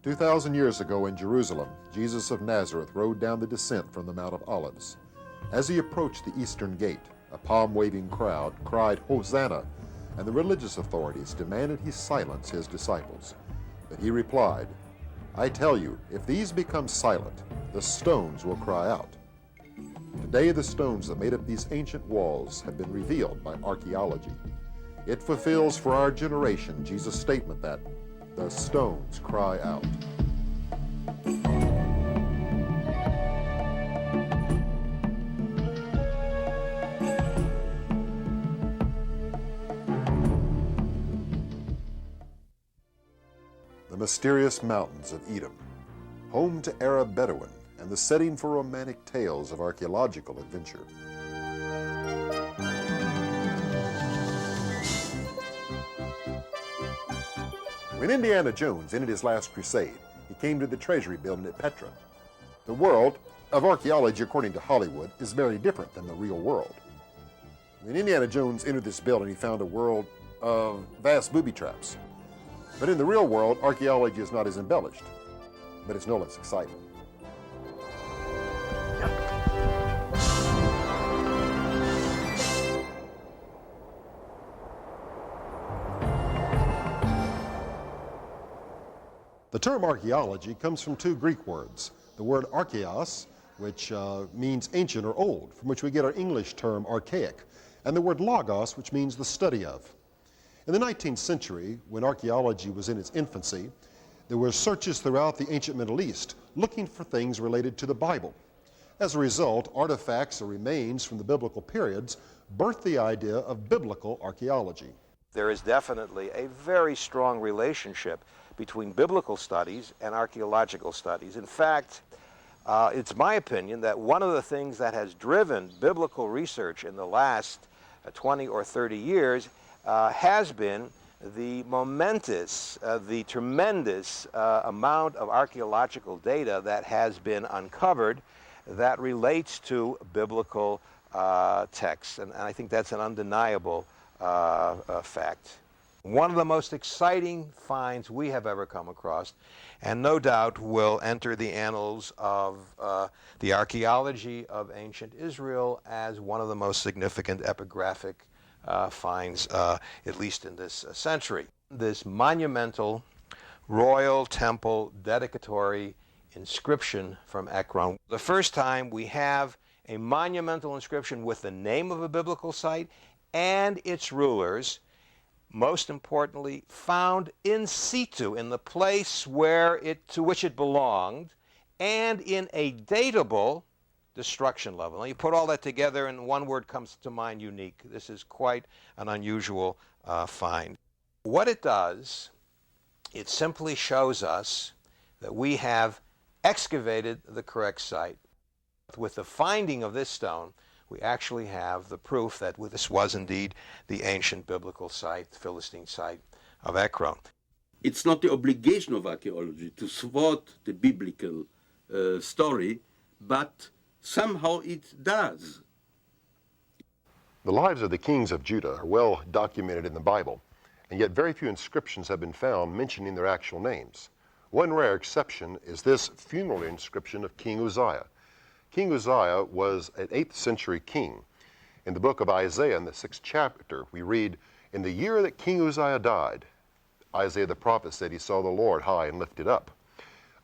2,000 years ago in Jerusalem, Jesus of Nazareth rode down the descent from the Mount of Olives. As he approached the eastern gate, a palm-waving crowd cried, "Hosanna!" and the religious authorities demanded he silence his disciples. But he replied, "I tell you, if these become silent, the stones will cry out." Today, the stones that made up these ancient walls have been revealed by archaeology. It fulfills for our generation Jesus' statement that the stones cry out. The mysterious mountains of Edom, home to Arab Bedouin and the setting for romantic tales of archaeological adventure. When Indiana Jones ended his last crusade, he came to the treasury building at Petra. The world of archaeology, according to Hollywood, is very different than the real world. When Indiana Jones entered this building, he found a world of vast booby traps. But in the real world, archaeology is not as embellished, but it's no less exciting. The term archaeology comes from two Greek words. The word archaeos, which means ancient or old, from which we get our English term archaic, and the word logos, which means the study of. In the 19th century, when archaeology was in its infancy, there were searches throughout the ancient Middle East looking for things related to the Bible. As a result, artifacts or remains from the biblical periods birthed the idea of biblical archaeology. There is definitely a very strong relationship between biblical studies and archaeological studies. In fact, it's my opinion that one of the things that has driven biblical research in the last 20 or 30 years has been the momentous, the tremendous amount of archaeological data that has been uncovered that relates to biblical texts. And I think that's an undeniable fact. One of the most exciting finds we have ever come across, and no doubt will enter the annals of the archaeology of ancient Israel as one of the most significant epigraphic finds, at least in this century. This monumental royal temple dedicatory inscription from Ekron. The first time we have a monumental inscription with the name of a biblical site and its rulers, most importantly, found in situ, in the place to which it belonged, and in a datable destruction level. Now, you put all that together, and one word comes to mind: unique. This is quite an unusual find. What it does, it simply shows us that we have excavated the correct site. With the finding of this stone, we actually have the proof that this was indeed the ancient biblical site, the Philistine site of Ekron. It's not the obligation of archaeology to thwart the biblical story, but somehow it does. The lives of the kings of Judah are well documented in the Bible, and yet very few inscriptions have been found mentioning their actual names. One rare exception is this funeral inscription of King Uzziah. King Uzziah was an 8th century king. In the book of Isaiah, in the 6th chapter, we read, "In the year that King Uzziah died," Isaiah the prophet said he saw the Lord high and lifted up.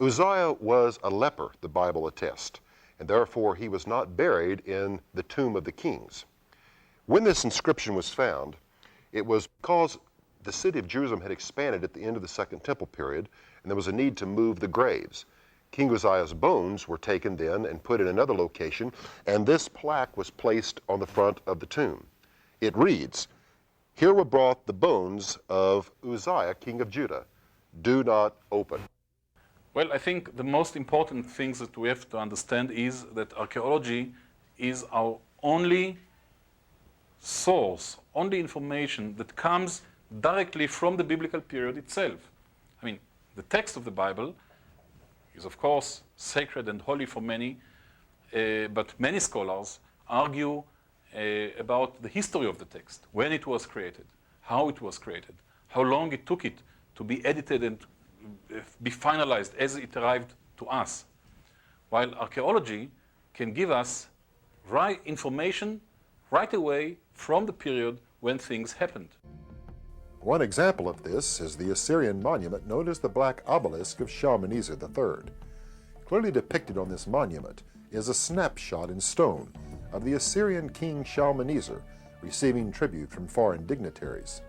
Uzziah was a leper, the Bible attests, and therefore he was not buried in the tomb of the kings. When this inscription was found, it was because the city of Jerusalem had expanded at the end of the Second Temple period, and there was a need to move the graves. King Uzziah's bones were taken then and put in another location, and this plaque was placed on the front of the tomb. It reads, "Here were brought the bones of Uzziah, king of Judah. Do not open." Well, I think the most important things that we have to understand is that archaeology is our only source, only information that comes directly from the biblical period itself. I mean, the text of the Bible is, of course, sacred and holy for many, but many scholars argue about the history of the text, when it was created, how it was created, how long it took it to be edited and be finalized as it arrived to us. While archaeology can give us right information right away from the period when things happened. One example of this is the Assyrian monument known as the Black Obelisk of Shalmaneser III. Clearly depicted on this monument is a snapshot in stone of the Assyrian king Shalmaneser receiving tribute from foreign dignitaries.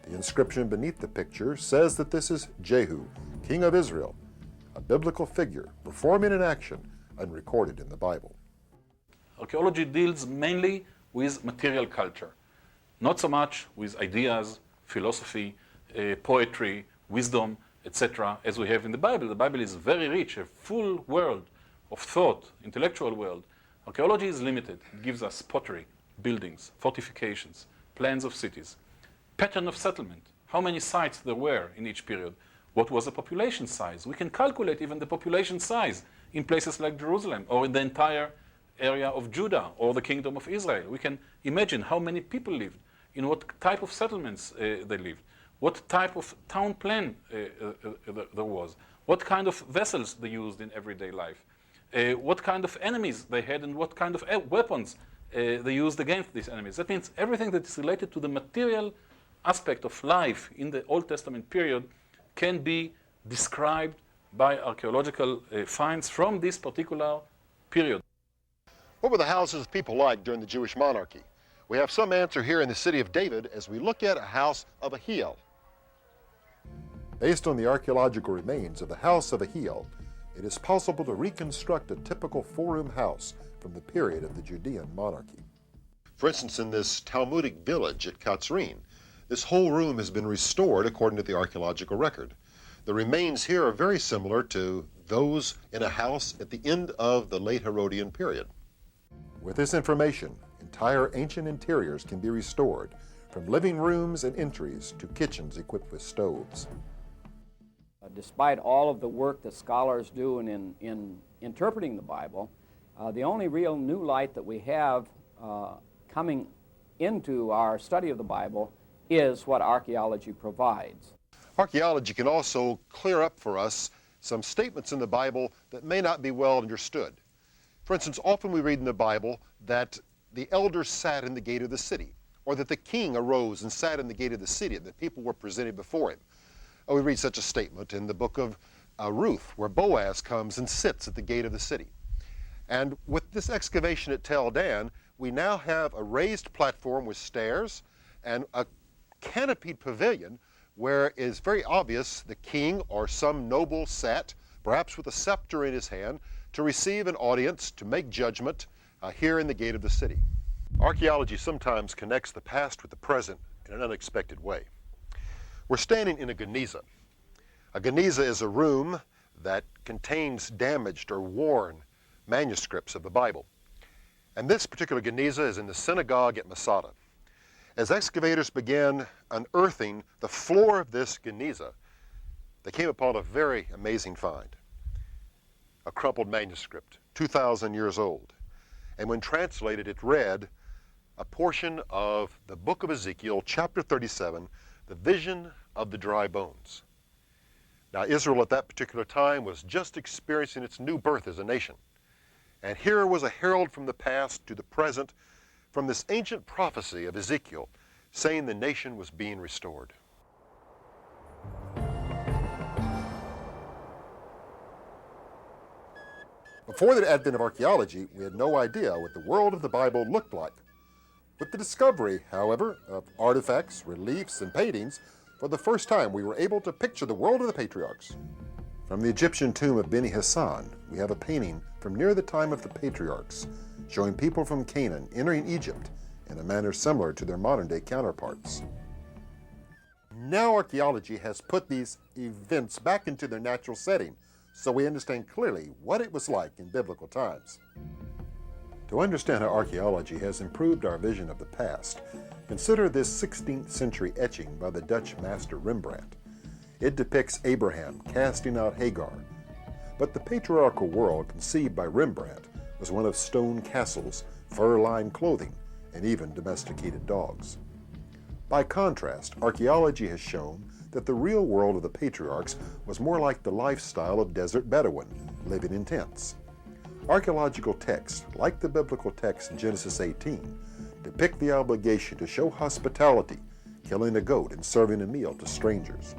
The inscription beneath the picture says that this is Jehu, king of Israel, a biblical figure performing an action unrecorded in the Bible. Archaeology deals mainly with material culture, not so much with ideas, philosophy, poetry, wisdom, etc., as we have in the Bible. The Bible is very rich, a full world of thought, intellectual world. Archaeology is limited. It gives us pottery, buildings, fortifications, plans of cities, pattern of settlement, how many sites there were in each period, what was the population size. We can calculate even the population size in places like Jerusalem or in the entire area of Judah or the Kingdom of Israel. We can imagine how many people lived, in what type of settlements they lived, what type of town plan there was, what kind of vessels they used in everyday life, what kind of enemies they had and what kind of weapons they used against these enemies. That means everything that is related to the material aspect of life in the Old Testament period can be described by archaeological finds from this particular period. What were the houses of people like during the Jewish monarchy? We have some answer here in the city of David as we look at a house of Ahiel. Based on the archaeological remains of the house of Ahiel, it is possible to reconstruct a typical four-room house from the period of the Judean monarchy. For instance, in this Talmudic village at Katzrin, this whole room has been restored according to the archaeological record. The remains here are very similar to those in a house at the end of the late Herodian period. With this information, entire ancient interiors can be restored, from living rooms and entries to kitchens equipped with stoves. Despite all of the work that scholars do in interpreting the Bible, the only real new light that we have coming into our study of the Bible is what archaeology provides. Archaeology can also clear up for us some statements in the Bible that may not be well understood. For instance, often we read in the Bible that the elders sat in the gate of the city, or that the king arose and sat in the gate of the city, and that people were presented before him. We read such a statement in the book of Ruth, where Boaz comes and sits at the gate of the city. And with this excavation at Tel Dan, we now have a raised platform with stairs and a canopied pavilion where it is very obvious the king or some noble sat, perhaps with a scepter in his hand, to receive an audience, to make judgment here in the gate of the city. Archaeology sometimes connects the past with the present in an unexpected way. We're standing in a geniza. A geniza is a room that contains damaged or worn manuscripts of the Bible. And this particular geniza is in the synagogue at Masada. As excavators began unearthing the floor of this geniza, they came upon a very amazing find. A crumpled manuscript, 2,000 years old. And when translated, it read a portion of the book of Ezekiel, chapter 37, the vision of the dry bones. Now, Israel at that particular time was just experiencing its new birth as a nation. And here was a herald from the past to the present, from this ancient prophecy of Ezekiel, saying the nation was being restored. Before the advent of archaeology, we had no idea what the world of the Bible looked like. With the discovery, however, of artifacts, reliefs, and paintings, for the first time we were able to picture the world of the patriarchs. From the Egyptian tomb of Beni Hassan, we have a painting from near the time of the patriarchs, showing people from Canaan entering Egypt in a manner similar to their modern-day counterparts. Now archaeology has put these events back into their natural setting, so we understand clearly what it was like in biblical times. To understand how archaeology has improved our vision of the past, consider this 16th century etching by the Dutch master Rembrandt. It depicts Abraham casting out Hagar, but the patriarchal world conceived by Rembrandt was one of stone castles, fur-lined clothing, and even domesticated dogs. By contrast, archaeology has shown that the real world of the patriarchs was more like the lifestyle of desert Bedouin, living in tents. Archaeological texts, like the biblical text in Genesis 18, depict the obligation to show hospitality, killing a goat and serving a meal to strangers.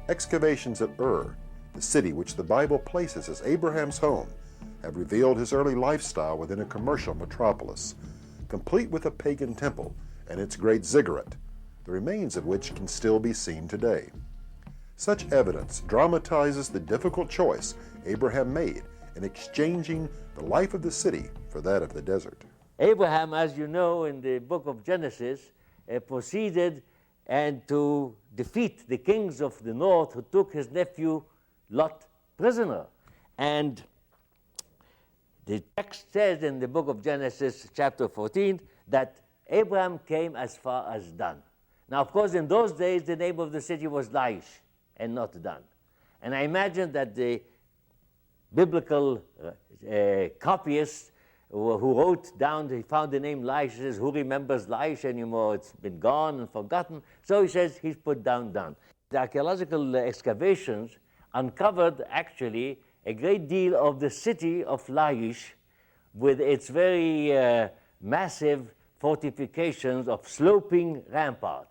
Excavations at Ur, the city which the Bible places as Abraham's home, have revealed his early lifestyle within a commercial metropolis, complete with a pagan temple and its great ziggurat, the remains of which can still be seen today. Such evidence dramatizes the difficult choice Abraham made in exchanging the life of the city for that of the desert. Abraham, as you know, in the book of Genesis, proceeded and to defeat the kings of the north who took his nephew Lot prisoner. And the text says in the book of Genesis, chapter 14, that Abraham came as far as Dan. Now, of course, in those days, the name of the city was Laish and not Dan. And I imagine that the biblical copyist who wrote down, he found the name Laish, he says, who remembers Laish anymore? It's been gone and forgotten. So he says he's put down Dan. The archaeological excavations uncovered actually a great deal of the city of Laish with its very massive fortifications of sloping rampart.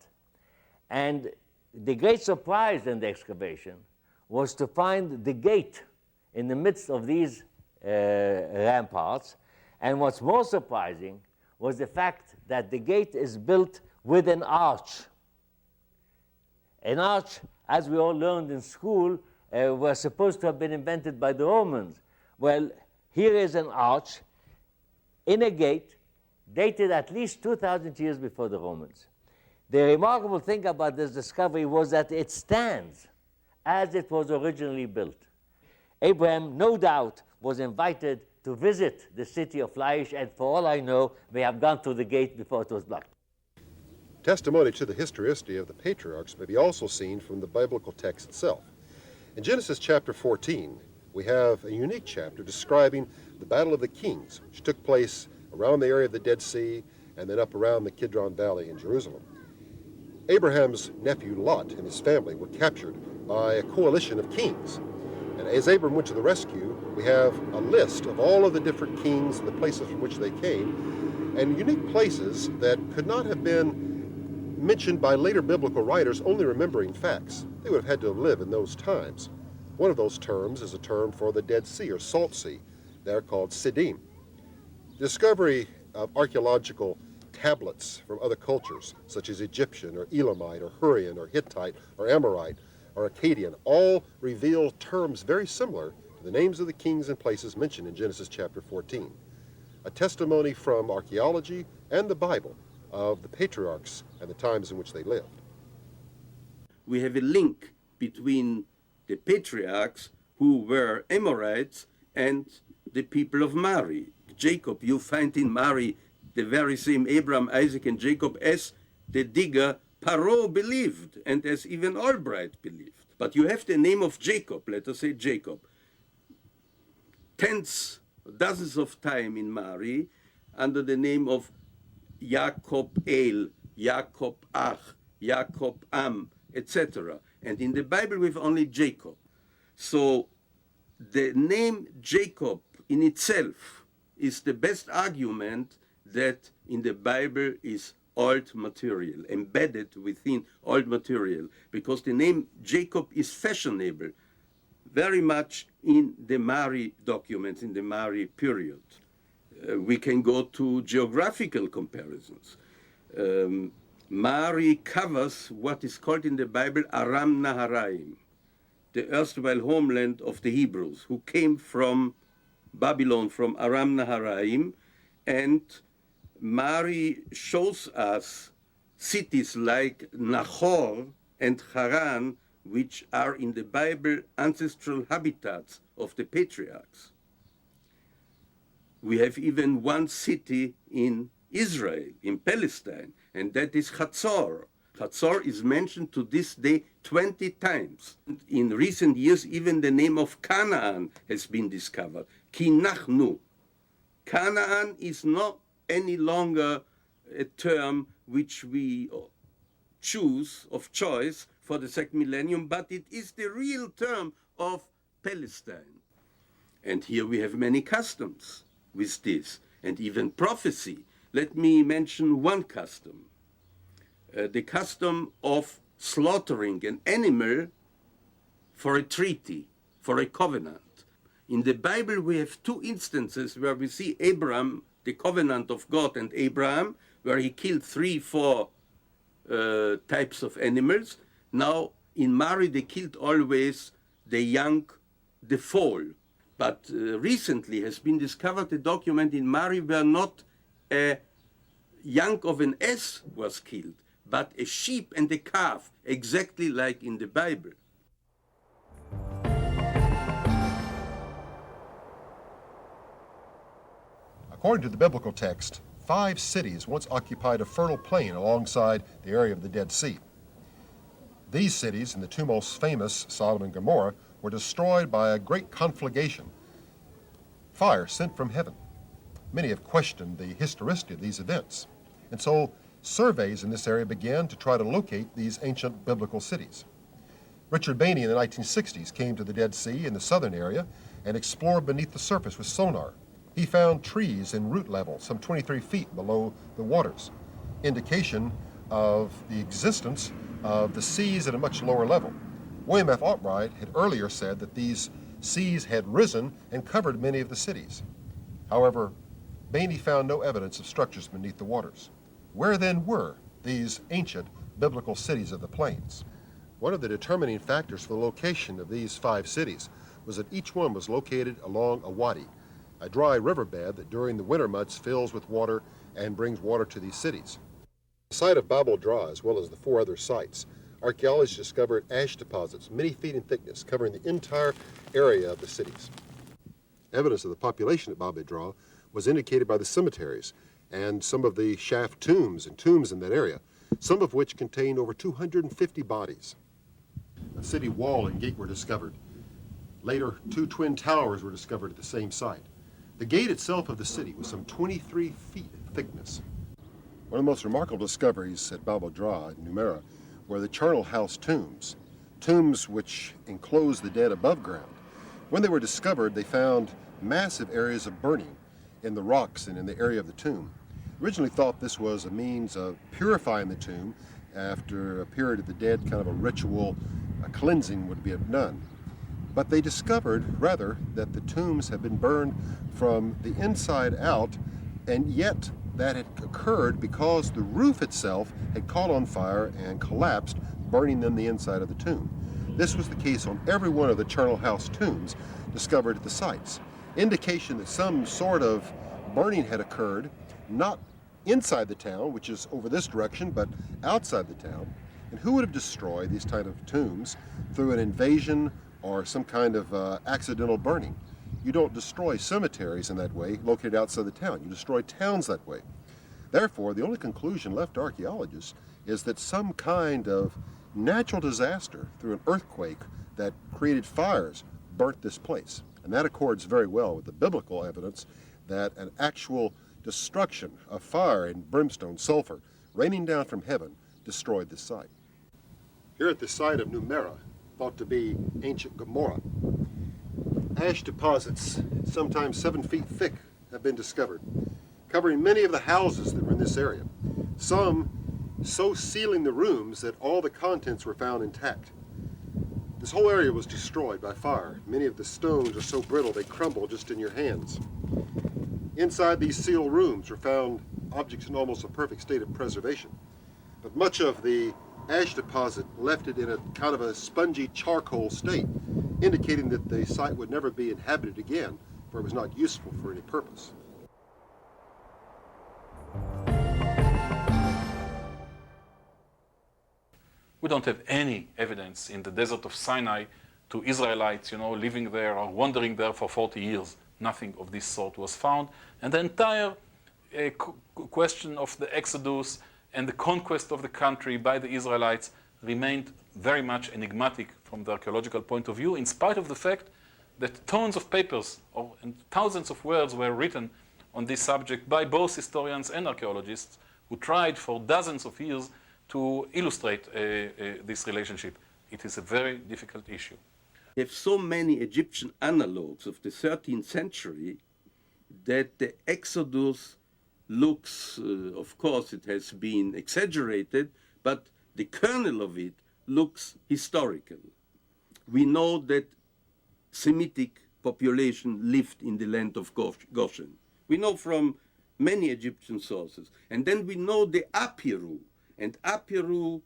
And the great surprise in the excavation was to find the gate in the midst of these ramparts. And what's more surprising was the fact that the gate is built with an arch. An arch, as we all learned in school, was supposed to have been invented by the Romans. Well, here is an arch in a gate dated at least 2,000 years before the Romans. The remarkable thing about this discovery was that it stands as it was originally built. Abraham, no doubt, was invited to visit the city of Laish, and for all I know, may have gone through the gate before it was blocked. Testimony to the historicity of the patriarchs may be also seen from the biblical text itself. In Genesis chapter 14, we have a unique chapter describing the Battle of the Kings, which took place around the area of the Dead Sea and then up around the Kidron Valley in Jerusalem. Abraham's nephew Lot and his family were captured by a coalition of kings. And as Abram went to the rescue, we have a list of all of the different kings and the places from which they came, and unique places that could not have been mentioned by later biblical writers only remembering facts. They would have had to have lived in those times. One of those terms is a term for the Dead Sea or Salt Sea. They're called Siddim. Discovery of archaeological tablets from other cultures, such as Egyptian or Elamite or Hurrian or Hittite or Amorite or Akkadian, all reveal terms very similar to the names of the kings and places mentioned in Genesis chapter 14. A testimony from archaeology and the Bible of the patriarchs and the times in which they lived. We have a link between the patriarchs who were Amorites and the people of Mari. Jacob, you find in Mari the very same Abraham, Isaac, and Jacob as the digger Paro believed, and as even Albright believed. But you have the name of Jacob, let us say Jacob, dozens of times in Mari under the name of Jacob El, Jacob Ach, Jacob Am, etc. And in the Bible we have only Jacob. So the name Jacob in itself is the best argument that in the Bible is old material, embedded within old material, because the name Jacob is fashionable very much in the Mari documents, in the Mari period. We can go to geographical comparisons. Mari covers what is called in the Bible Aram Naharaim, the erstwhile homeland of the Hebrews, who came from Babylon, from Aram Naharaim, and Mari shows us cities like Nahor and Haran, which are in the Bible ancestral habitats of the patriarchs. We have even one city in Israel, in Palestine, and that is Hatzor. Hatzor is mentioned to this day 20 times. In recent years, even the name of Canaan has been discovered. Kinachnu. Canaan is not any longer a term which we choose, of choice for the second millennium, but it is the real term of Palestine. And here we have many customs with this, and even prophecy. Let me mention one custom, the custom of slaughtering an animal for a treaty, for a covenant. In the Bible, we have two instances where we see Abraham, the covenant of God and Abraham, where he killed 3-4 types of animals. Now, in Mari, they killed always the young, the foal. But recently has been discovered a document in Mari where not a young of an ass was killed, but a sheep and a calf, exactly like in the Bible. According to the biblical text, 5 cities once occupied a fertile plain alongside the area of the Dead Sea. These cities, and the two most famous, Sodom and Gomorrah, were destroyed by a great conflagration, fire sent from heaven. Many have questioned the historicity of these events, and so surveys in this area began to try to locate these ancient biblical cities. Richard Bainey in the 1960s came to the Dead Sea in the southern area and explored beneath the surface with sonar. He found trees in root level some 23 feet below the waters, indication of the existence of the seas at a much lower level. William F. Albright had earlier said that these seas had risen and covered many of the cities. However, Bainey found no evidence of structures beneath the waters. Where then were these ancient biblical cities of the plains? One of the determining factors for the location of these 5 cities was that each one was located along a wadi, a dry riverbed that during the winter months fills with water and brings water to these cities. The site of Babel Dra, as well as the 4 other sites, archaeologists discovered ash deposits many feet in thickness covering the entire area of the cities. Evidence of the population at Babel Dra was indicated by the cemeteries and some of the shaft tombs and tombs in that area, some of which contained over 250 bodies. A city wall and gate were discovered. Later, 2 twin towers were discovered at the same site. The gate itself of the city was some 23 feet in thickness. One of the most remarkable discoveries at Babel Dra in Numera were the charnel house tombs, tombs which enclose the dead above ground. When they were discovered, they found massive areas of burning in the rocks and in the area of the tomb. Originally thought this was a means of purifying the tomb after a period of the dead, kind of a ritual, a cleansing would be done. But they discovered, rather, that the tombs had been burned from the inside out, and yet that had occurred because the roof itself had caught on fire and collapsed, burning then the inside of the tomb. This was the case on every one of the charnel house tombs discovered at the sites. Indication that some sort of burning had occurred, not inside the town, which is over this direction, but outside the town. And who would have destroyed these kind of tombs through an invasion or some kind of accidental burning? You don't destroy cemeteries in that way located outside the town. You destroy towns that way. Therefore, the only conclusion left to archaeologists is that some kind of natural disaster through an earthquake that created fires burnt this place. And that accords very well with the biblical evidence that an actual destruction of fire and brimstone, sulfur, raining down from heaven, destroyed this site. Here at the site of Numera, thought to be ancient Gomorrah, ash deposits, sometimes 7 feet thick, have been discovered, covering many of the houses that were in this area. Some so sealing the rooms that all the contents were found intact. This whole area was destroyed by fire. Many of the stones are so brittle they crumble just in your hands. Inside these sealed rooms were found objects in almost a perfect state of preservation. But much of the ash deposit left it in a kind of a spongy charcoal state, indicating that the site would never be inhabited again, for it was not useful for any purpose. We don't have any evidence in the desert of Sinai to Israelites, living there or wandering there for 40 years. Nothing of this sort was found. And the entire question of the Exodus and the conquest of the country by the Israelites remained very much enigmatic from the archaeological point of view, in spite of the fact that tons of papers and thousands of words were written on this subject by both historians and archaeologists who tried for dozens of years to illustrate this relationship. It is a very difficult issue. We have so many Egyptian analogues of the 13th century that the Exodus looks, of course, it has been exaggerated, but the kernel of it looks historical. We know that Semitic population lived in the land of Goshen. We know from many Egyptian sources. And then we know the Apiru, and Apiru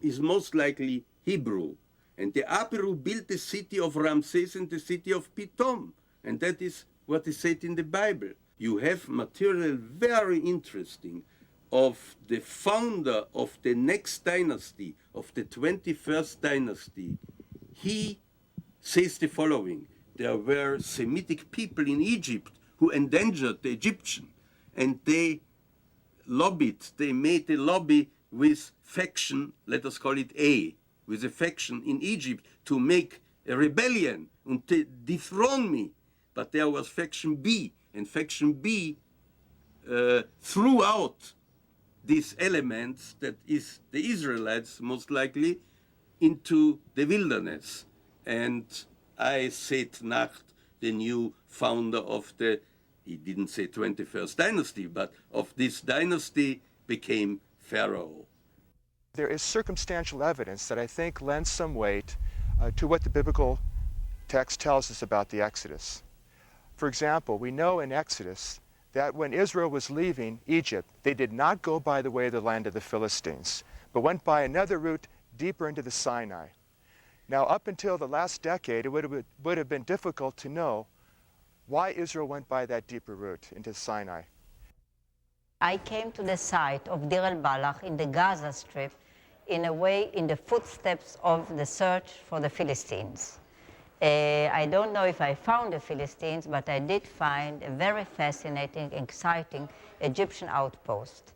is most likely Hebrew. And the Apiru built the city of Ramses and the city of Pithom. And that is what is said in the Bible. You have material very interesting of the founder of the next dynasty, of the 21st dynasty. He says the following: there were Semitic people in Egypt who endangered the Egyptian, and they made a lobby with faction, let us call it A, with a faction in Egypt to make a rebellion and to dethrone me. But there was faction B, and faction B threw out these elements, that is the Israelites most likely, into the wilderness. And I said Nacht, the new founder of the, he didn't say 21st dynasty, but of this dynasty, became Pharaoh. There is circumstantial evidence that I think lends some weight to what the biblical text tells us about the Exodus. For example, we know in Exodus that when Israel was leaving Egypt, they did not go by the way of the land of the Philistines, but went by another route deeper into the Sinai. Now, up until the last decade, it would have been difficult to know why Israel went by that deeper route into Sinai. I came to the site of Deir el-Balach in the Gaza Strip in a way in the footsteps of the search for the Philistines. I don't know if I found the Philistines, but I did find a very fascinating, exciting Egyptian outpost,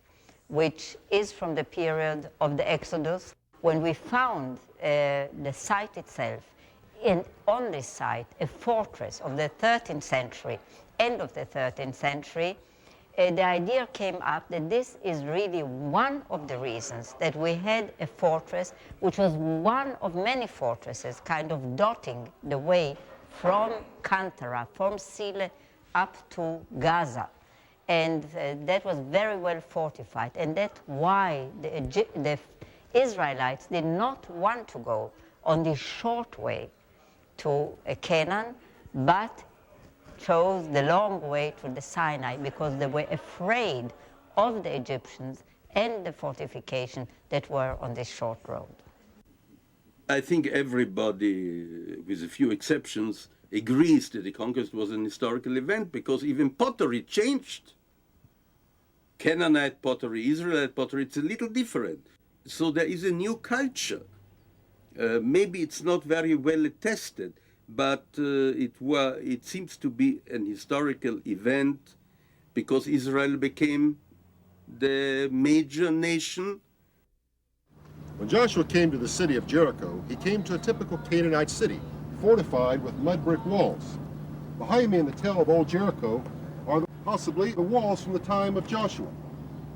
which is from the period of the Exodus. When we found the site itself, on this site, a fortress of the 13th century, end of the 13th century, the idea came up that this is really one of the reasons that we had a fortress which was one of many fortresses kind of dotting the way from Kantara, from Sile up to Gaza. And that was very well fortified. And that's why the Israelites did not want to go on the short way to Canaan, but chose the long way to the Sinai because they were afraid of the Egyptians and the fortification that were on this short road. I think everybody, with a few exceptions, agrees that the conquest was an historical event because even pottery changed. Canaanite pottery, Israelite pottery, it's a little different. So there is a new culture. Maybe it's not very well attested, but it seems to be an historical event because Israel became the major nation. When Joshua came to the city of Jericho, he came to a typical Canaanite city, fortified with mud brick walls. Behind me in the tell of old Jericho are possibly the walls from the time of Joshua.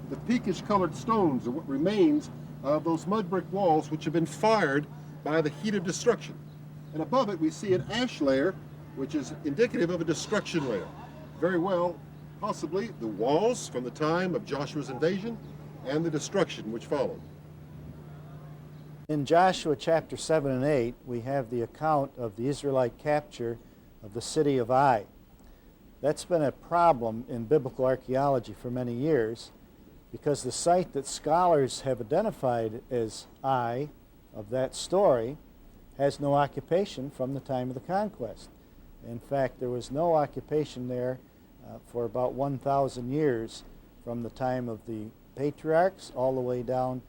The pinkish-colored stones are what remains of those mud brick walls which have been fired by the heat of destruction. And above it we see an ash layer which is indicative of a destruction layer. Very well, possibly the walls from the time of Joshua's invasion and the destruction which followed. In Joshua chapter 7 and 8, we have the account of the Israelite capture of the city of Ai. That's been a problem in biblical archaeology for many years because the site that scholars have identified as Ai of that story has no occupation from the time of the conquest. In fact, there was no occupation there for about 1,000 years from the time of the patriarchs all the way down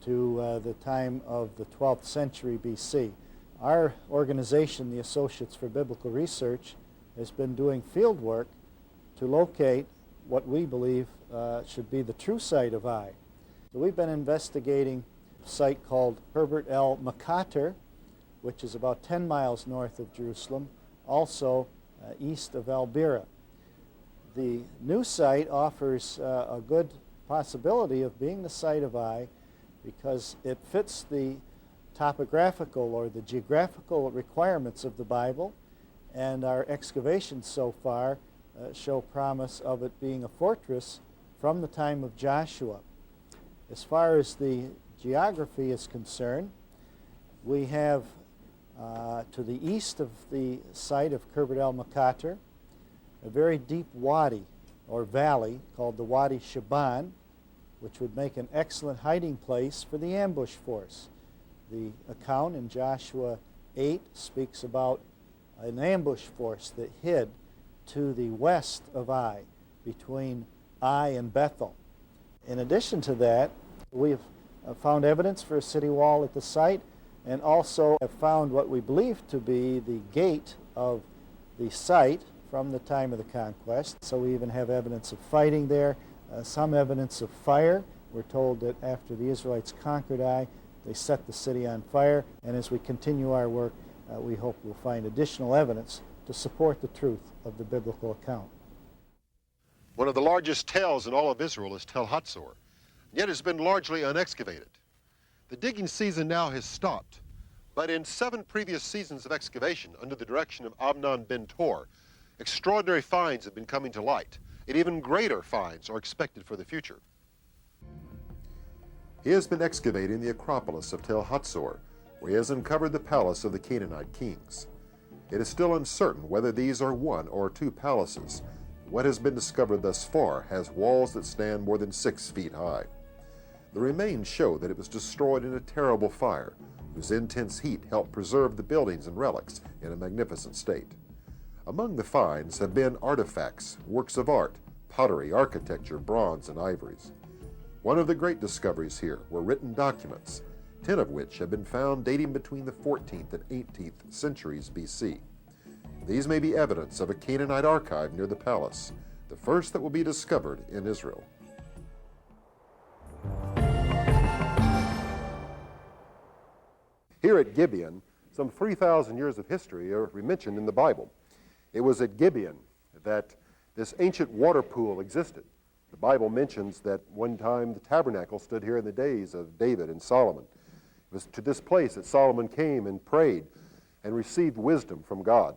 to the time of the 12th century BC. Our organization, the Associates for Biblical Research, has been doing field work to locate what we believe should be the true site of Ai. So we've been investigating a site called Herbert El Makater, which is about 10 miles north of Jerusalem, also east of El Bira. The new site offers a good possibility of being the site of Ai because it fits the topographical or the geographical requirements of the Bible, and our excavations so far show promise of it being a fortress from the time of Joshua. As far as the geography is concerned, we have to the east of the site of Khirbet el-Makater a very deep wadi or valley called the Wadi Shaban, which would make an excellent hiding place for the ambush force. The account in Joshua 8 speaks about an ambush force that hid to the west of Ai, between Ai and Bethel. In addition to that, we've found evidence for a city wall at the site, and also have found what we believe to be the gate of the site from the time of the conquest. So we even have evidence of fighting there, some evidence of fire. We're told that after the Israelites conquered Ai, they set the city on fire, and as we continue our work, we hope we'll find additional evidence to support the truth of the biblical account. One of the largest tells in all of Israel is Tel Hatzor, yet has been largely unexcavated. The digging season now has stopped, but in 7 previous seasons of excavation under the direction of Amnon ben Tor, extraordinary finds have been coming to light, and even greater finds are expected for the future. He has been excavating the Acropolis of Tel Hatzor, where he has uncovered the palace of the Canaanite kings. It is still uncertain whether these are 1 or 2 palaces. What has been discovered thus far has walls that stand more than 6 feet high. The remains show that it was destroyed in a terrible fire, whose intense heat helped preserve the buildings and relics in a magnificent state. Among the finds have been artifacts, works of art, pottery, architecture, bronze, and ivories. One of the great discoveries here were written documents, 10 of which have been found dating between the 14th and 18th centuries BC. These may be evidence of a Canaanite archive near the palace, the first that will be discovered in Israel. Here at Gibeon, some 3,000 years of history are mentioned in the Bible. It was at Gibeon that this ancient water pool existed. The Bible mentions that one time the tabernacle stood here in the days of David and Solomon. It was to this place that Solomon came and prayed and received wisdom from God.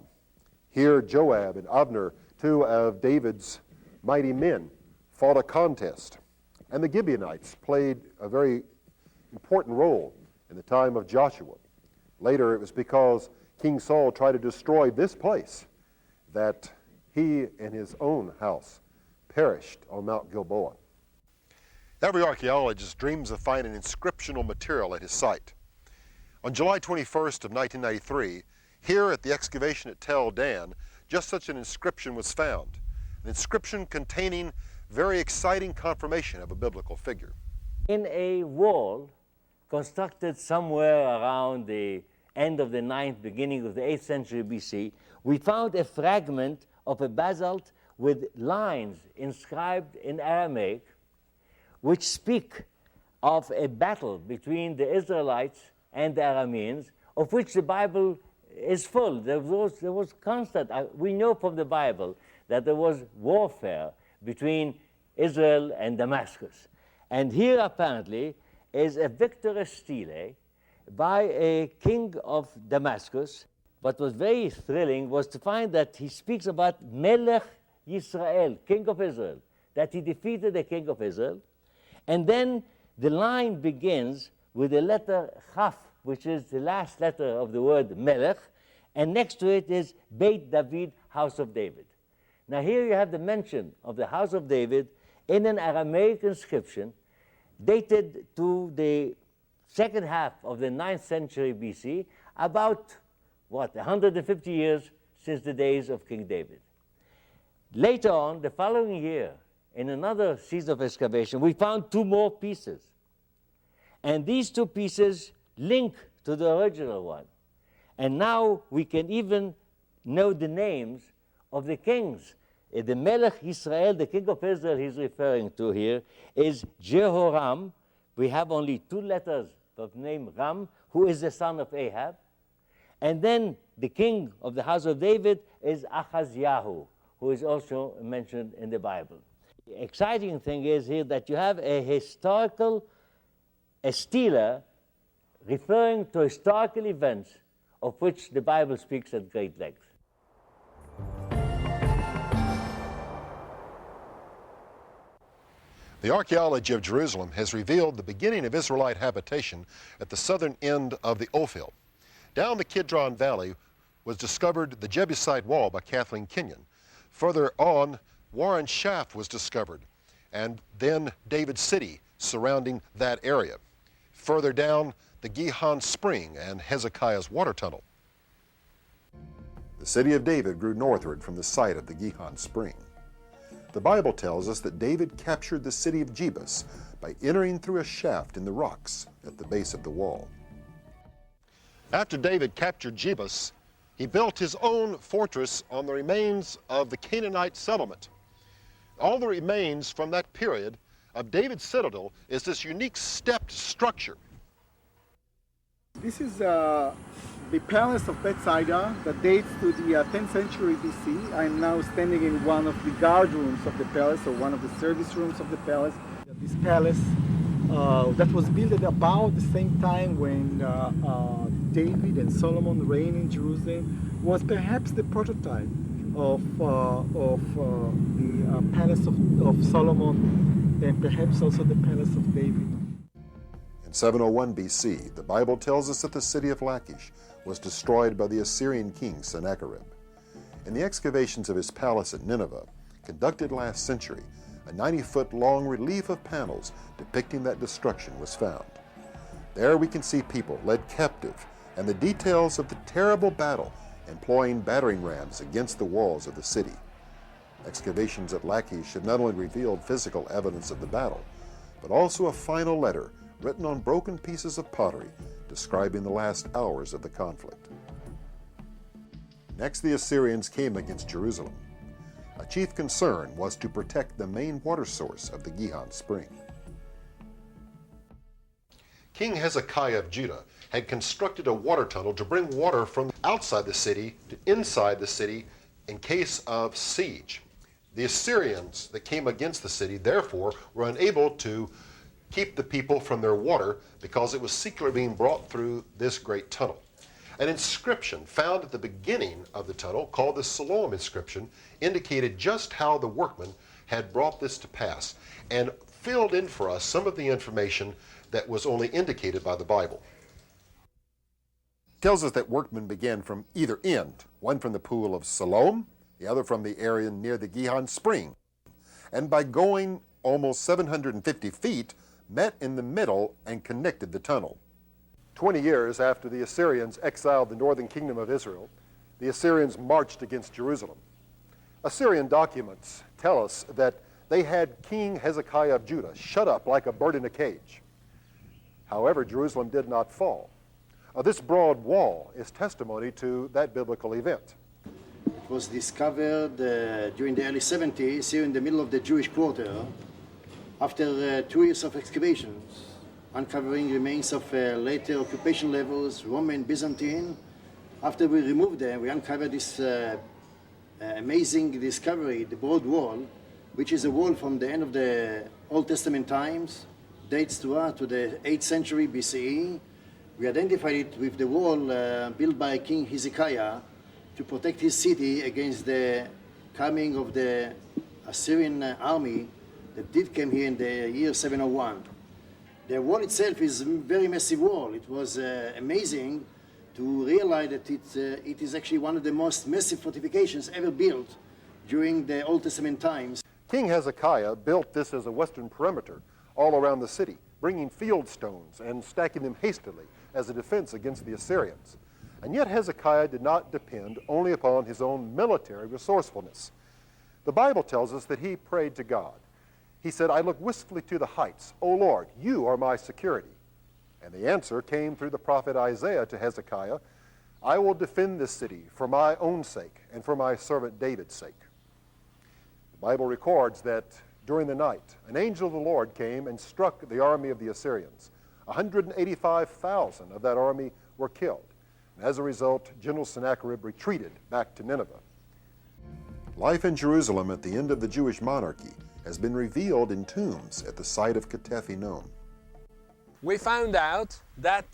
Here Joab and Abner, 2 of David's mighty men, fought a contest. And the Gibeonites played a very important role in the time of Joshua. Later it was because King Saul tried to destroy this place that he and his own house perished on Mount Gilboa. Every archaeologist dreams of finding inscriptional material at his site. On July 21st of 1993, here at the excavation at Tel Dan, just such an inscription was found, an inscription containing very exciting confirmation of a biblical figure. In a wall constructed somewhere around the end of the 9th, beginning of the 8th century BC, we found a fragment of a basalt with lines inscribed in Aramaic, which speak of a battle between the Israelites and the Arameans, of which the Bible is full. There was constant. We know from the Bible that there was warfare between Israel and Damascus. And here apparently is a victorious stele by a king of Damascus. What was very thrilling was to find that he speaks about Melech Yisrael, king of Israel, that he defeated the king of Israel. And then the line begins with the letter Chaf, which is the last letter of the word Melech, and next to it is Beit David, house of David. Now here you have the mention of the house of David in an Aramaic inscription dated to the second half of the 9th century BC, about, 150 years since the days of King David. Later on, the following year, in another season of excavation, we found 2 more pieces. And these 2 pieces link to the original one. And now we can even know the names of the kings. The Melech Israel, the king of Israel he's referring to here, is Jehoram. We have only 2 letters of the name Ram, who is the son of Ahab. And then the king of the house of David is Achaziahu, who is also mentioned in the Bible. The exciting thing is here that you have a historical a stealer, referring to historical events of which the Bible speaks at great length. The archaeology of Jerusalem has revealed the beginning of Israelite habitation at the southern end of the Ophel. Down the Kidron Valley was discovered the Jebusite Wall by Kathleen Kenyon. Further on, Warren Shaft was discovered, and then David City surrounding that area. Further down, the Gihon Spring and Hezekiah's water tunnel. The city of David grew northward from the site of the Gihon Spring. The Bible tells us that David captured the city of Jebus by entering through a shaft in the rocks at the base of the wall. After David captured Jebus, he built his own fortress on the remains of the Canaanite settlement. All that remains from that period of David's citadel is this unique stepped structure. This is the palace of Bethsaida that dates to the 10th century BC. I'm now standing in one of the guard rooms of the palace, or one of the service rooms of the palace. This palace that was built at about the same time when David and Solomon reigned in Jerusalem was perhaps the prototype of the palace of Solomon, and perhaps also the palace of David. In 701 BC, the Bible tells us that the city of Lachish was destroyed by the Assyrian king Sennacherib. In the excavations of his palace at Nineveh, conducted last century, a 90-foot long relief of panels depicting that destruction was found. There we can see people led captive and the details of the terrible battle employing battering rams against the walls of the city. Excavations at Lachish have not only revealed physical evidence of the battle, but also a final letter written on broken pieces of pottery describing the last hours of the conflict. Next, the Assyrians came against Jerusalem. A chief concern was to protect the main water source of the Gihon Spring. King Hezekiah of Judah had constructed a water tunnel to bring water from outside the city to inside the city in case of siege. The Assyrians that came against the city, therefore, were unable to keep the people from their water because it was secretly being brought through this great tunnel. An inscription found at the beginning of the tunnel, called the Siloam inscription, indicated just how the workmen had brought this to pass and filled in for us some of the information that was only indicated by the Bible. It tells us that workmen began from either end, one from the pool of Siloam, the other from the area near the Gihon Spring, and by going almost 750 feet, met in the middle and connected the tunnel. 20 years after the Assyrians exiled the northern kingdom of Israel, the Assyrians marched against Jerusalem. Assyrian documents tell us that they had King Hezekiah of Judah shut up like a bird in a cage. However, Jerusalem did not fall. This broad wall is testimony to that biblical event. It was discovered during the early 70s, here in the middle of the Jewish quarter, after 2 years of excavations, uncovering remains of later occupation levels, Roman, Byzantine. After we removed them, we uncovered this amazing discovery, the broad wall, which is a wall from the end of the Old Testament times, dates to the 8th century BCE. We identified it with the wall built by King Hezekiah to protect his city against the coming of the Assyrian army that did come here in the year 701. The wall itself is a very massive wall. It was amazing to realize that it is actually one of the most massive fortifications ever built during the Old Testament times. King Hezekiah built this as a western perimeter all around the city, bringing field stones and stacking them hastily as a defense against the Assyrians. And yet Hezekiah did not depend only upon his own military resourcefulness. The Bible tells us that he prayed to God. He said, "I look wistfully to the heights. O Lord, you are my security." And the answer came through the prophet Isaiah to Hezekiah, "I will defend this city for my own sake and for my servant David's sake." The Bible records that during the night, an angel of the Lord came and struck the army of the Assyrians. 185,000 of that army were killed. And as a result, General Sennacherib retreated back to Nineveh. Life in Jerusalem at the end of the Jewish monarchy has been revealed in tombs at the site of Ketef Enom. We found out that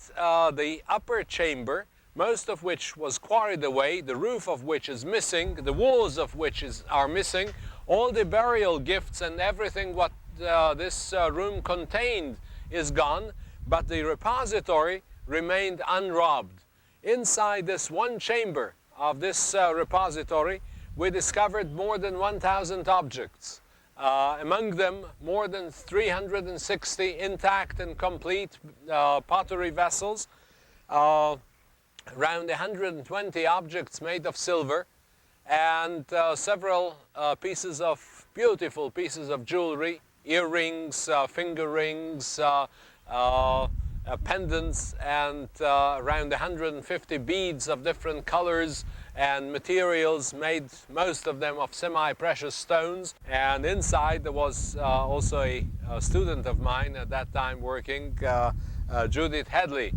the upper chamber, most of which was quarried away, the roof of which is missing, the walls of which are missing, all the burial gifts and everything what this room contained is gone, but the repository remained unrobbed. Inside this one chamber of this repository, we discovered more than 1,000 objects. Among them, more than 360 intact and complete pottery vessels, around 120 objects made of silver, and several beautiful pieces of jewelry, earrings, finger rings, pendants, and around 150 beads of different colors and materials, made most of them of semi-precious stones. And inside there was also a student of mine at that time working, Judith Headley.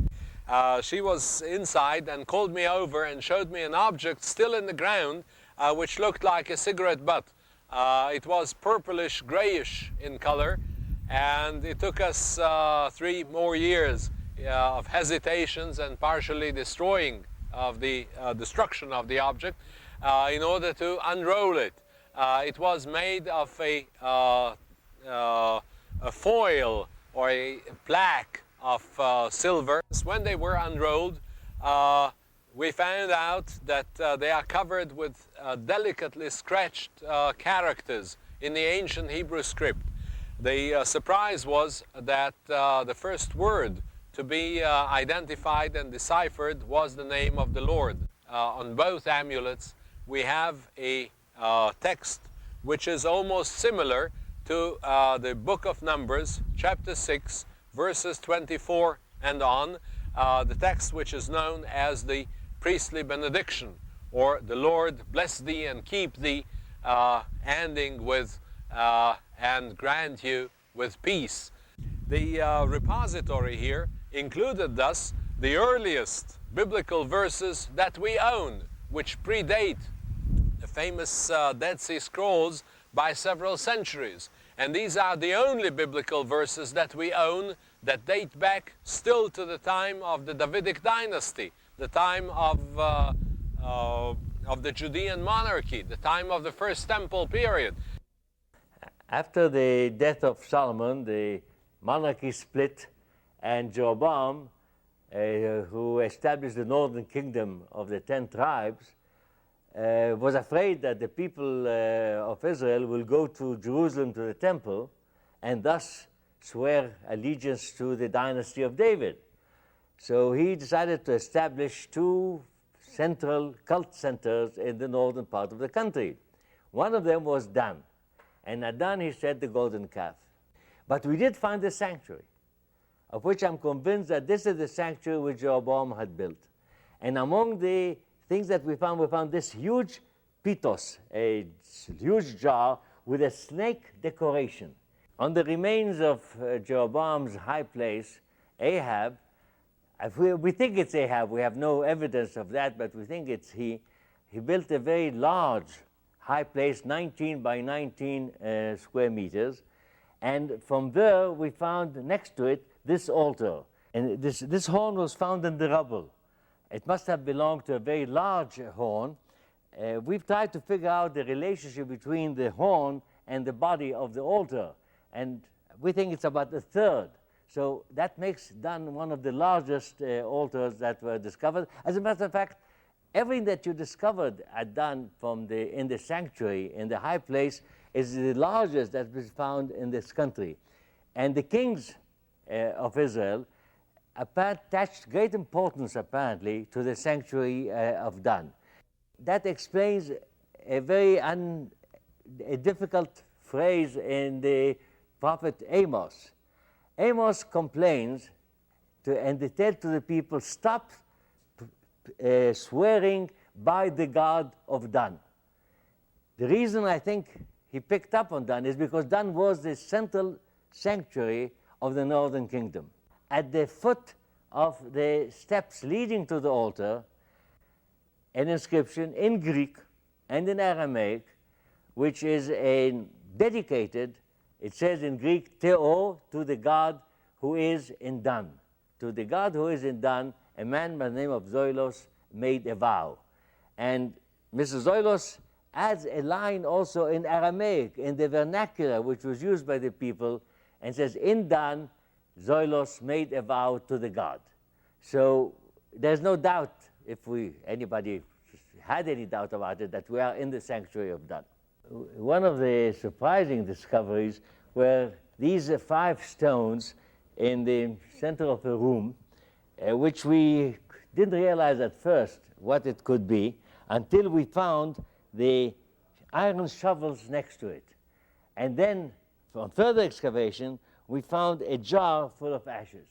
She was inside and called me over and showed me an object still in the ground which looked like a cigarette butt. It was purplish grayish in color, and it took us 3 more years of hesitations and partially destruction of the object in order to unroll it. It was made of a foil or a plaque of silver. When they were unrolled, we found out that they are covered with delicately scratched characters in the ancient Hebrew script. The surprise was that the first word to be identified and deciphered was the name of the Lord. On both amulets we have a text which is almost similar to the book of Numbers, chapter 6, verses 24 and on, the text which is known as the priestly benediction, or the Lord bless thee and keep thee, ending with and grant you with peace. The repository here included thus the earliest biblical verses that we own, which predate the famous Dead Sea Scrolls by several centuries. And these are the only biblical verses that we own that date back still to the time of the Davidic dynasty, the time of the Judean monarchy, the time of the First Temple period. After the death of Solomon, the monarchy split, and Jeroboam, who established the northern kingdom of the 10 tribes, was afraid that the people of Israel will go to Jerusalem to the temple and thus swear allegiance to the dynasty of David. So he decided to establish 2 central cult centers in the northern part of the country. One of them was Dan, and at Dan he set the golden calf. But we did find a sanctuary, of which I'm convinced that this is the sanctuary which Jeroboam had built. And among the things that we found this huge pitos, a huge jar with a snake decoration. On the remains of Jeroboam's high place, Ahab, we think it's Ahab, we have no evidence of that, but we think it's he built a very large high place, 19 by 19 square meters, and from there we found next to it this altar. And this horn was found in the rubble. It must have belonged to a very large horn. We've tried to figure out the relationship between the horn and the body of the altar, and we think it's about a third. So that makes Dan one of the largest altars that were discovered. As a matter of fact, everything that you discovered at Dan in the sanctuary, in the high place, is the largest that was found in this country. And the kings of Israel attached great importance, apparently, to the sanctuary of Dan. That explains a very difficult phrase in the prophet Amos. Amos complains and they tell to the people, stop swearing by the God of Dan. The reason I think he picked up on Dan is because Dan was the central sanctuary of the northern kingdom. At the foot of the steps leading to the altar, an inscription in Greek and in Aramaic, which is dedicated, it says in Greek, Theo, to the God who is in Dan. To the God who is in Dan, a man by the name of Zoilos made a vow. And Mr. Zoilos adds a line also in Aramaic, in the vernacular, which was used by the people, and says, in Dan, Zoilos made a vow to the God. So there's no doubt, if anybody had any doubt about it, that we are in the sanctuary of Dan. One of the surprising discoveries were these 5 stones in the center of the room, which we didn't realize at first what it could be until we found the iron shovels next to it. And then, on further excavation, we found a jar full of ashes.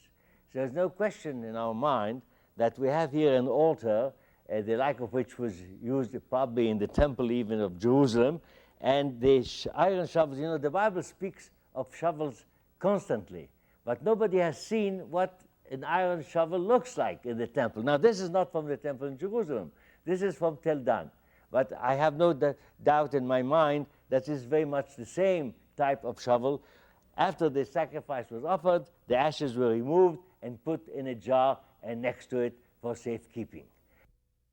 So there's no question in our mind that we have here an altar, the like of which was used probably in the temple even of Jerusalem, and the iron shovels. You know, the Bible speaks of shovels constantly, but nobody has seen what an iron shovel looks like in the temple. Now, this is not from the temple in Jerusalem. This is from Tel Dan. But I have no doubt in my mind that this is very much the same type of shovel. After the sacrifice was offered, the ashes were removed and put in a jar and next to it for safekeeping.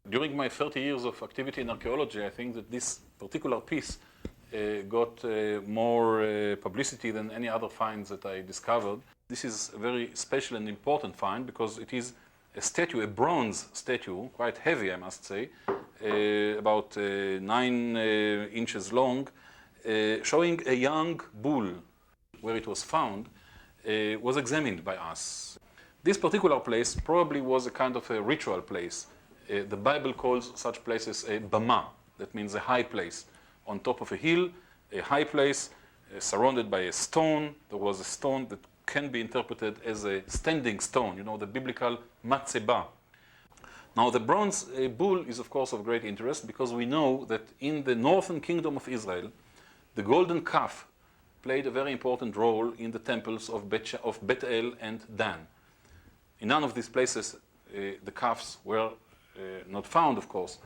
During my 30 years of activity in archaeology, I think that this particular piece got more publicity than any other finds that I discovered. This is a very special and important find because it is a statue, a bronze statue, quite heavy, I must say, about 9 inches long, showing a young bull. Where it was found was examined by us. This particular place probably was a kind of a ritual place. The Bible calls such places a bama, that means a high place. On top of a hill, a high place, surrounded by a stone. There was a stone that can be interpreted as a standing stone, you know, the biblical matzeba. Now, the bronze bull is, of course, of great interest because we know that in the northern kingdom of Israel, the golden calf played a very important role in the temples of Bethel and Dan. In none of these places, the calves were not found, of course,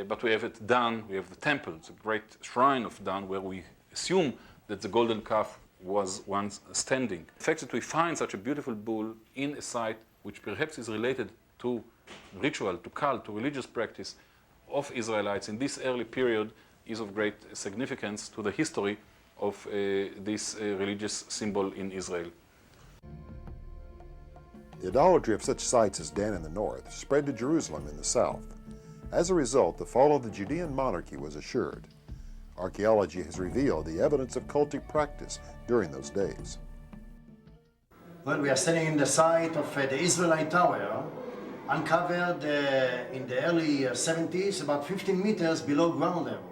but we have at Dan, we have the temple, it's a great shrine of Dan, where we assume that the golden calf was once standing. The fact that we find such a beautiful bull in a site which perhaps is related to ritual, to cult, to religious practice of Israelites in this early period is of great significance to the history of this religious symbol in Israel. The idolatry of such sites as Dan in the north spread to Jerusalem in the south. As a result, the fall of the Judean monarchy was assured. Archaeology has revealed the evidence of cultic practice during those days. Well, we are standing in the site of the Israelite Tower, uncovered in the early 70s, about 15 meters below ground level.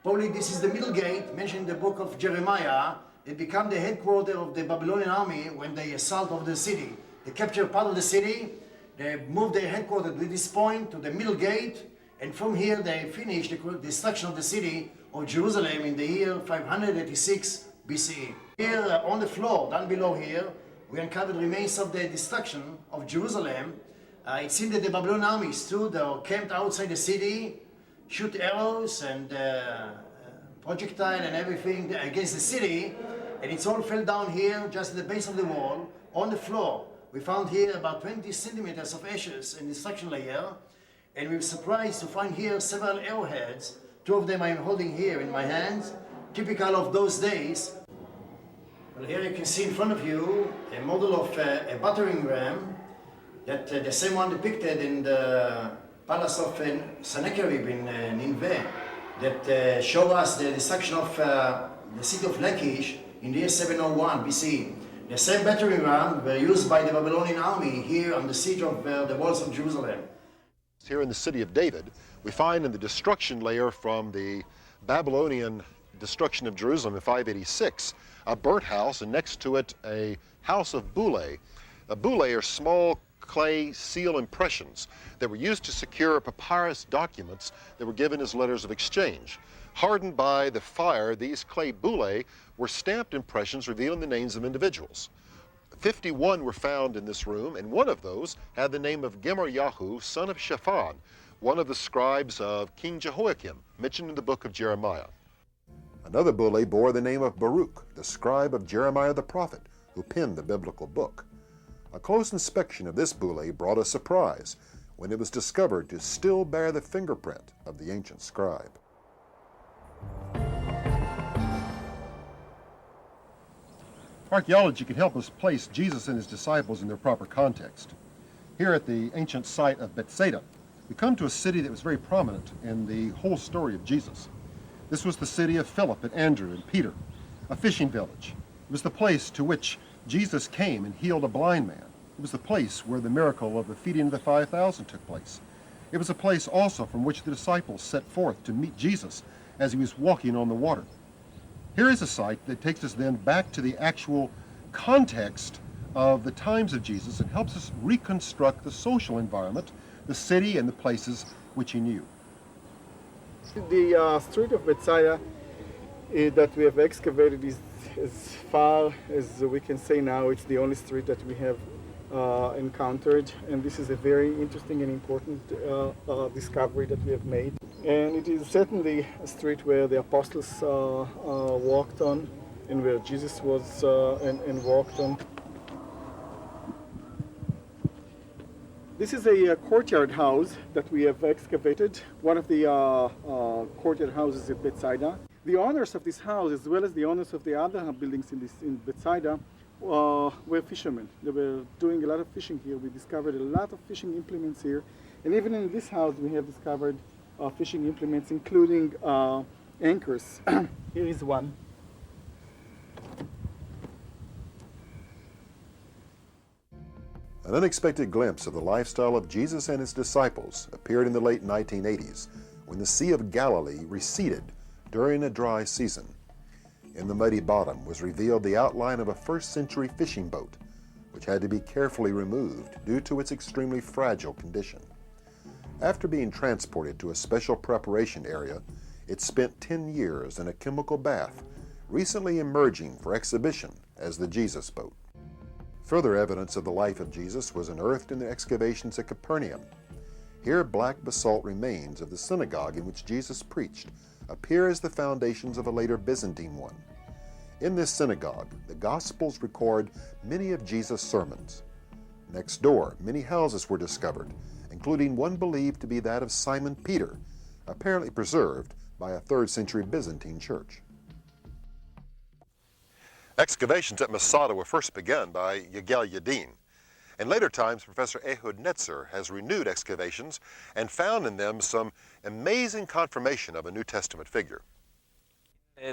Probably this is the middle gate mentioned in the book of Jeremiah. It became the headquarters of the Babylonian army when they assault of the city. They captured part of the city, they moved their headquarters to this point, to the middle gate, and from here they finished the destruction of the city of Jerusalem in the year 586 BCE. Here on the floor, down below here, we uncovered remains of the destruction of Jerusalem. It seemed that the Babylonian army stood or camped outside the city, shoot arrows and projectile and everything against the city, and it's all fell down here just at the base of the wall on the floor. We found here about 20 centimeters of ashes in the destruction layer, and we were surprised to find here several arrowheads. 2 of them I'm holding here in my hands, typical of those days. Well, here you can see in front of you a model of a battering ram, that the same one depicted in the palace of Sennacherib in Nineveh, that show us the destruction of the city of Lachish in the year 701 BC. The same battering ram were used by the Babylonian army here on the siege of the walls of Jerusalem. Here in the city of David, we find in the destruction layer from the Babylonian destruction of Jerusalem in 586, a burnt house, and next to it a house of bullae. Bullae are small clay seal impressions that were used to secure papyrus documents that were given as letters of exchange. Hardened by the fire, these clay bullae were stamped impressions revealing the names of individuals. 51 were found in this room, and one of those had the name of Gemaryahu, son of Shaphan, one of the scribes of King Jehoiakim, mentioned in the book of Jeremiah. Another bullae bore the name of Baruch, the scribe of Jeremiah the prophet, who penned the biblical book. A close inspection of this boule brought a surprise when it was discovered to still bear the fingerprint of the ancient scribe. Archaeology can help us place Jesus and his disciples in their proper context. Here at the ancient site of Bethsaida, we come to a city that was very prominent in the whole story of Jesus. This was the city of Philip and Andrew and Peter, a fishing village. It was the place to which Jesus came and healed a blind man. It was the place where the miracle of the feeding of the 5,000 took place. It was a place also from which the disciples set forth to meet Jesus as he was walking on the water. Here is a site that takes us then back to the actual context of the times of Jesus and helps us reconstruct the social environment, the city and the places which he knew. The street of Bethsaida that we have excavated is as far as we can say now. It's the only street that we have encountered, and this is a very interesting and important discovery that we have made. And it is certainly a street where the apostles walked on, and where Jesus was and walked on. This is a courtyard house that we have excavated, one of the courtyard houses at Bethsaida. The owners of this house, as well as the owners of the other buildings in Bethsaida, were fishermen. They were doing a lot of fishing here. We discovered a lot of fishing implements here. And even in this house, we have discovered fishing implements, including anchors. Here is one. An unexpected glimpse of the lifestyle of Jesus and his disciples appeared in the late 1980s when the Sea of Galilee receded during a dry season. In the muddy bottom was revealed the outline of a first-century fishing boat, which had to be carefully removed due to its extremely fragile condition. After being transported to a special preparation area, it spent 10 years in a chemical bath, recently emerging for exhibition as the Jesus boat. Further evidence of the life of Jesus was unearthed in the excavations at Capernaum. Here, black basalt remains of the synagogue in which Jesus preached appear as the foundations of a later Byzantine one. In this synagogue, the Gospels record many of Jesus' sermons. Next door, many houses were discovered, including one believed to be that of Simon Peter, apparently preserved by a 3rd century Byzantine church. Excavations at Masada were first begun by Yigal Yadin. In later times, Professor Ehud Netzer has renewed excavations and found in them some amazing confirmation of a New Testament figure.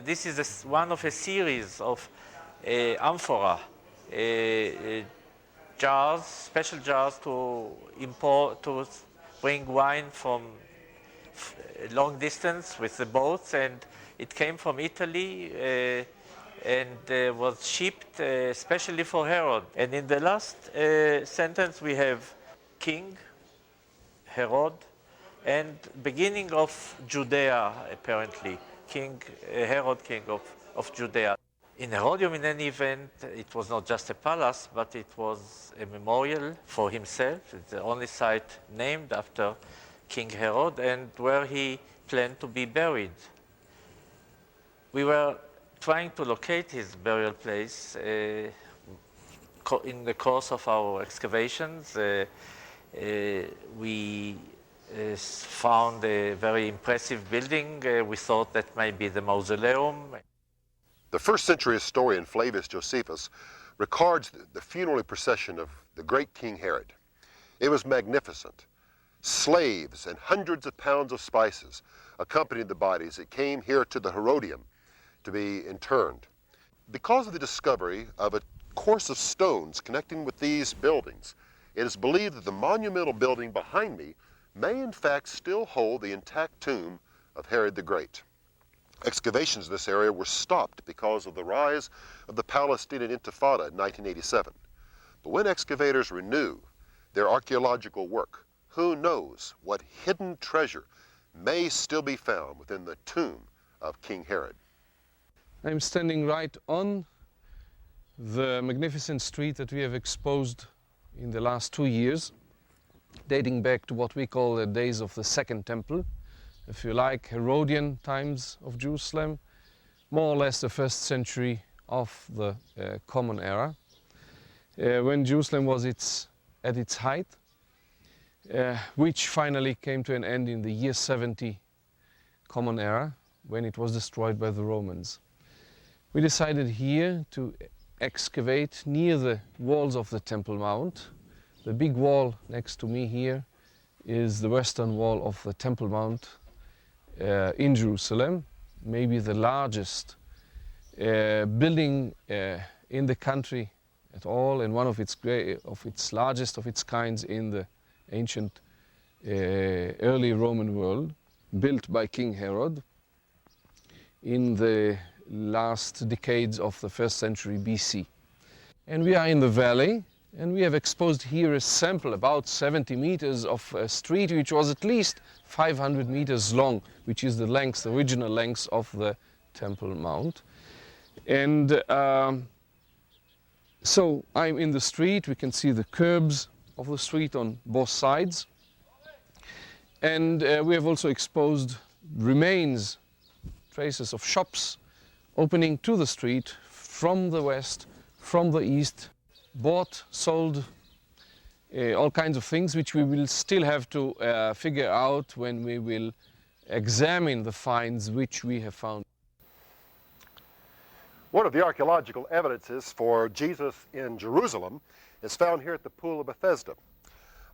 This is one of a series of amphora, jars, special jars to bring wine from long distance with the boats, and it came from Italy and was shipped especially for Herod. And in the last sentence we have King Herod and beginning of Judea, apparently. Herod, king of Judea. In Herodium, in any event, it was not just a palace, but it was a memorial for himself. It's the only site named after King Herod and where he planned to be buried. We were trying to locate his burial place in the course of our excavations. We found a very impressive building. We thought that might be the mausoleum. The 1st century historian Flavius Josephus records the funeral procession of the great King Herod. It was magnificent. Slaves and hundreds of pounds of spices accompanied the bodies that came here to the Herodium to be interned. Because of the discovery of a course of stones connecting with these buildings, it is believed that the monumental building behind me may in fact still hold the intact tomb of Herod the Great. Excavations in this area were stopped because of the rise of the Palestinian Intifada in 1987. But when excavators renew their archaeological work, who knows what hidden treasure may still be found within the tomb of King Herod. I'm standing right on the magnificent street that we have exposed in the last 2 years, dating back to what we call the days of the Second Temple, if you like, Herodian times of Jerusalem, more or less the 1st century of the Common Era. when Jerusalem was at its height, which finally came to an end in the year 70 Common Era, when it was destroyed by the Romans. We decided here to excavate near the walls of the Temple Mount. The big wall next to me here is the western wall of the Temple Mount in Jerusalem, maybe the largest building in the country at all, and one of its largest of its kinds in the ancient early Roman world, built by King Herod in the last decades of the 1st century BC. And we are in the valley, and we have exposed here a sample, about 70 meters of a street which was at least 500 meters long, which is the length, the original length of the Temple Mount. And so I'm in the street. We can see the curbs of the street on both sides. And we have also exposed remains, traces of shops opening to the street from the west, from the east, bought, sold, all kinds of things which we will still have to figure out when we will examine the finds which we have found. One of the archaeological evidences for Jesus in Jerusalem is found here at the Pool of Bethesda.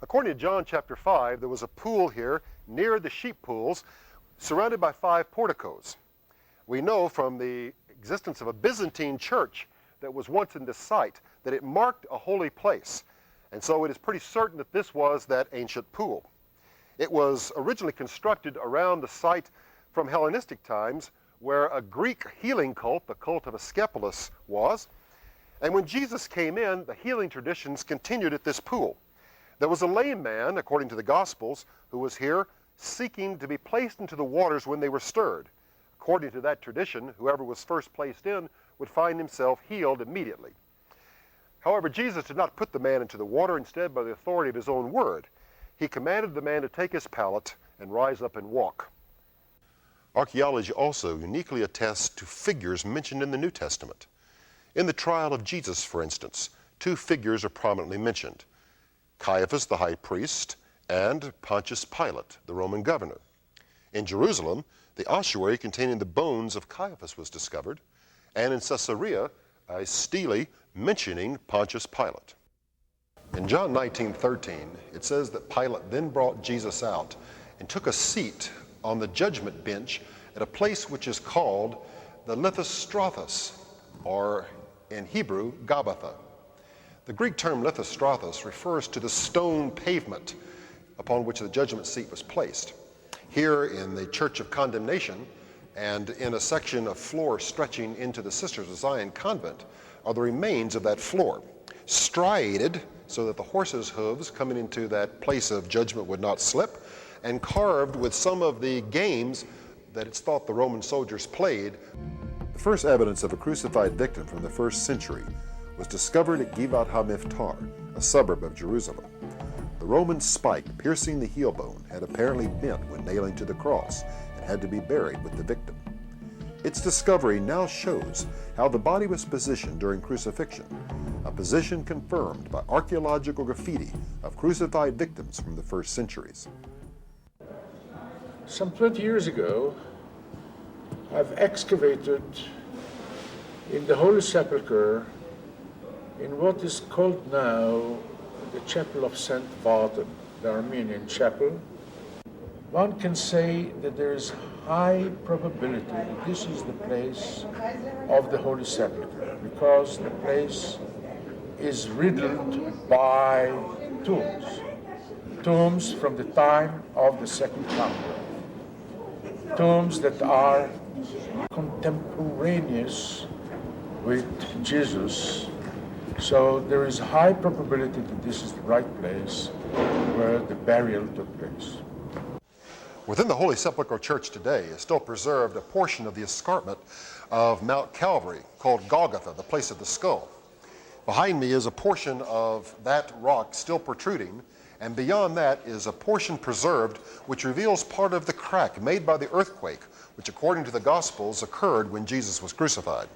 According to John chapter 5, there was a pool here near the sheep pools, surrounded by 5 porticos. We know from the existence of a Byzantine church that was once in this site that it marked a holy place. And so it is pretty certain that this was that ancient pool. It was originally constructed around the site from Hellenistic times where a Greek healing cult, the cult of Asclepius, was. And when Jesus came in, the healing traditions continued at this pool. There was a lame man, according to the Gospels, who was here seeking to be placed into the waters when they were stirred. According to that tradition, whoever was first placed in would find himself healed immediately. However, Jesus did not put the man into the water. Instead, by the authority of his own word, he commanded the man to take his pallet and rise up and walk. Archaeology also uniquely attests to figures mentioned in the New Testament. In the trial of Jesus, for instance, 2 figures are prominently mentioned: Caiaphas, the high priest, and Pontius Pilate, the Roman governor. In Jerusalem, the ossuary containing the bones of Caiaphas was discovered, and in Caesarea, a stele mentioning Pontius Pilate. In John 19:13, it says that Pilate then brought Jesus out and took a seat on the judgment bench at a place which is called the Lithostrathus, or in Hebrew, Gabbatha. The Greek term Lithostrathus refers to the stone pavement upon which the judgment seat was placed. Here in the Church of Condemnation, and in a section of floor stretching into the Sisters of Zion convent, are the remains of that floor, striated so that the horse's hooves coming into that place of judgment would not slip, and carved with some of the games that it's thought the Roman soldiers played. The first evidence of a crucified victim from the 1st century was discovered at Givat HaMiftar, a suburb of Jerusalem. The Roman spike piercing the heel bone had apparently bent when nailing to the cross and had to be buried with the victim. Its discovery now shows how the body was positioned during crucifixion, a position confirmed by archaeological graffiti of crucified victims from the 1st centuries. Some 20 years ago, I've excavated in the Holy Sepulchre in what is called now the Chapel of St. Vartan, the Armenian chapel. One can say that there is high probability that this is the place of the Holy Sepulchre, because the place is riddled by tombs from the time of the Second Coming, tombs that are contemporaneous with Jesus. So there is high probability that this is the right place where the burial took place. Within the Holy Sepulchre Church today is still preserved a portion of the escarpment of Mount Calvary called Golgotha, the place of the skull. Behind me is a portion of that rock still protruding, and beyond that is a portion preserved which reveals part of the crack made by the earthquake, which according to the Gospels occurred when Jesus was crucified.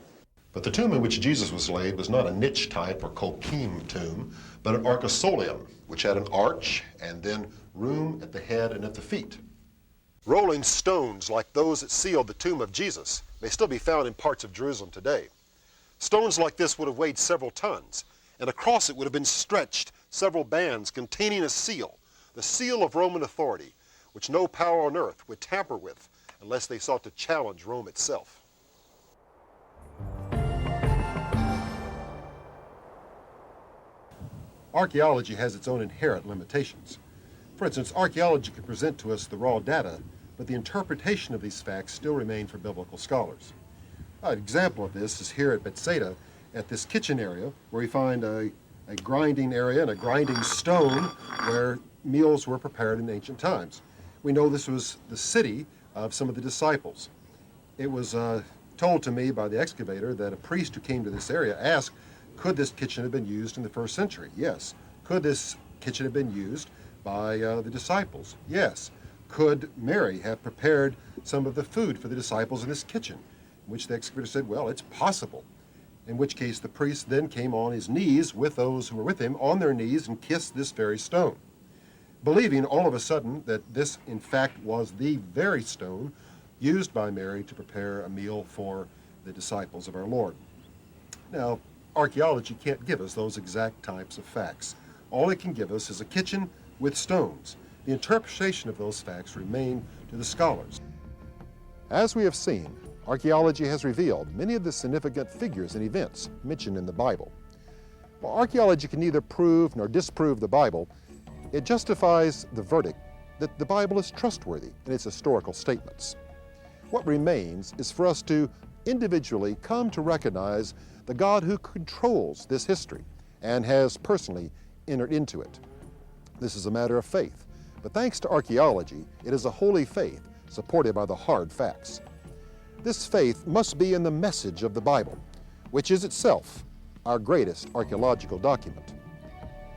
But the tomb in which Jesus was laid was not a niche type or kolkim tomb, but an arcosolium, which had an arch and then room at the head and at the feet. Rolling stones like those that sealed the tomb of Jesus may still be found in parts of Jerusalem today. Stones like this would have weighed several tons, and across it would have been stretched several bands containing a seal, the seal of Roman authority, which no power on earth would tamper with unless they sought to challenge Rome itself. Archaeology has its own inherent limitations. For instance, archaeology can present to us the raw data, but the interpretation of these facts still remain for biblical scholars. An example of this is here at Bethsaida, at this kitchen area, where we find a grinding area and a grinding stone where meals were prepared in ancient times. We know this was the city of some of the disciples. It was told to me by the excavator that a priest who came to this area asked, could this kitchen have been used in the first century? Yes. Could this kitchen have been used by the disciples? Yes. Could Mary have prepared some of the food for the disciples in this kitchen? In which the excavator said, well, it's possible. In which case the priest then came on his knees with those who were with him on their knees and kissed this very stone, believing all of a sudden that this in fact was the very stone used by Mary to prepare a meal for the disciples of our Lord. Now, archaeology can't give us those exact types of facts. All it can give us is a kitchen with stones. The interpretation of those facts remain to the scholars. As we have seen, archaeology has revealed many of the significant figures and events mentioned in the Bible. While archaeology can neither prove nor disprove the Bible, it justifies the verdict that the Bible is trustworthy in its historical statements. What remains is for us to individually come to recognize the God who controls this history and has personally entered into it. This is a matter of faith, but thanks to archaeology, it is a holy faith supported by the hard facts. This faith must be in the message of the Bible, which is itself our greatest archaeological document.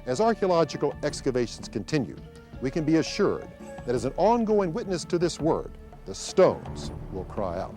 As archaeological excavations continue, we can be assured that as an ongoing witness to this word, the stones will cry out.